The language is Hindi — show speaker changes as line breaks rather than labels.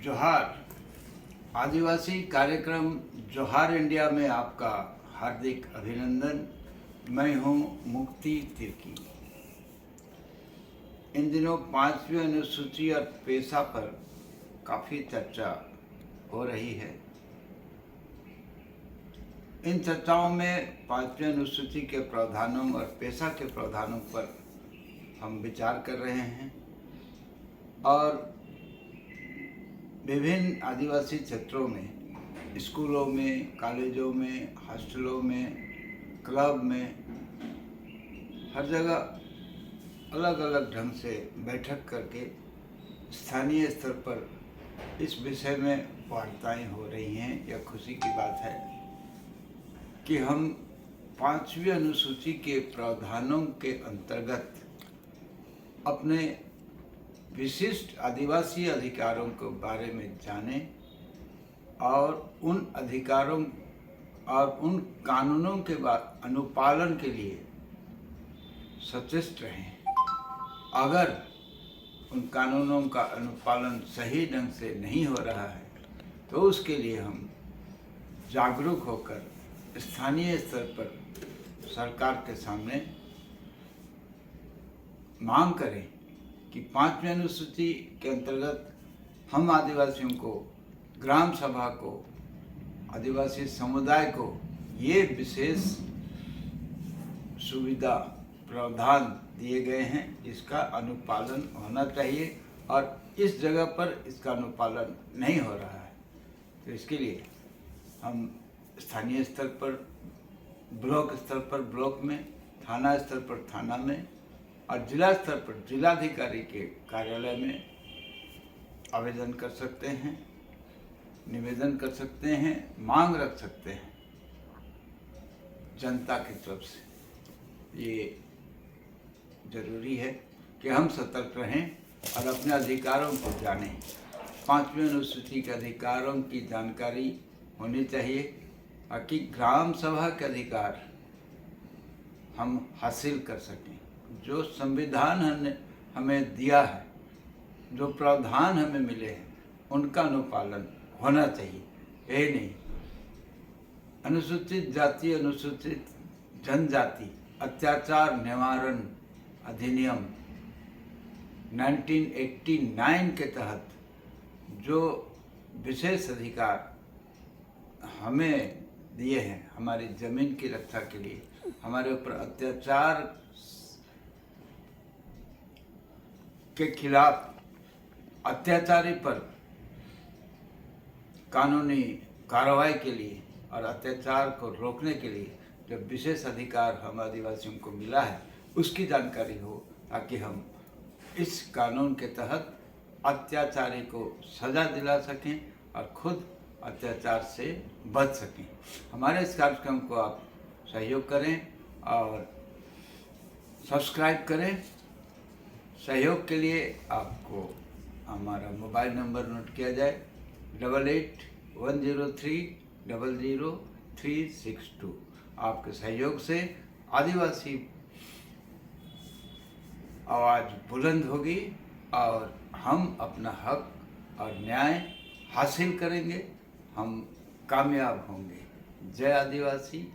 जोहार। आदिवासी कार्यक्रम जोहार इंडिया में आपका हार्दिक अभिनंदन। मैं हूं मुक्ति तिर्की। इन दिनों 5वीं अनुसूची और पेशा पर काफ़ी चर्चा हो रही है। इन चर्चाओं में 5वीं अनुसूची के प्रावधानों और पेशा के प्रावधानों पर हम विचार कर रहे हैं और विभिन्न आदिवासी क्षेत्रों में, स्कूलों में, कॉलेजों में, हॉस्टलों में, क्लब में, हर जगह अलग अलग ढंग से बैठक करके स्थानीय स्तर पर इस विषय में वार्ताएं हो रही हैं। यह खुशी की बात है कि हम 5वीं अनुसूची के प्रावधानों के अंतर्गत अपने विशिष्ट आदिवासी अधिकारों के बारे में जानें और उन अधिकारों और उन कानूनों के बाद अनुपालन के लिए सचेत रहें। अगर उन कानूनों का अनुपालन सही ढंग से नहीं हो रहा है तो उसके लिए हम जागरूक होकर स्थानीय स्तर पर सरकार के सामने मांग करें कि 5वीं अनुसूची के अंतर्गत हम आदिवासियों को, ग्राम सभा को, आदिवासी समुदाय को ये विशेष सुविधा प्रावधान दिए गए हैं, इसका अनुपालन होना चाहिए और इस जगह पर इसका अनुपालन नहीं हो रहा है। तो इसके लिए हम स्थानीय स्तर पर, ब्लॉक स्तर पर ब्लॉक में, थाना स्तर पर थाना में और जिला स्तर पर जिलाधिकारी के कार्यालय में आवेदन कर सकते हैं, निवेदन कर सकते हैं, मांग रख सकते हैं जनता की तरफ से। ये जरूरी है कि हम सतर्क रहें और अपने अधिकारों को जानें। 5वीं अनुसूची के अधिकारों की जानकारी होनी चाहिए ताकि ग्राम सभा के अधिकार हम हासिल कर सकें। जो संविधान ने हमें दिया है, जो प्रावधान हमें मिले हैं, उनका अनुपालन होना चाहिए। यही नहीं, अनुसूचित जाति, अनुसूचित जनजाति अत्याचार निवारण अधिनियम 1989 के तहत जो विशेष अधिकार हमें दिए हैं, हमारी जमीन की रक्षा के लिए, हमारे ऊपर अत्याचार के खिलाफ, अत्याचारी पर कानूनी कार्रवाई के लिए और अत्याचार को रोकने के लिए जो विशेष अधिकार हम आदिवासियों को मिला है, उसकी जानकारी हो ताकि हम इस कानून के तहत अत्याचारी को सजा दिला सकें और खुद अत्याचार से बच सकें। हमारे इस कार्यक्रम को आप सहयोग करें और सब्सक्राइब करें। सहयोग के लिए आपको हमारा मोबाइल नंबर नोट किया जाए 8810300362। आपके सहयोग से आदिवासी आवाज़ बुलंद होगी और हम अपना हक और न्याय हासिल करेंगे, हम कामयाब होंगे। जय आदिवासी।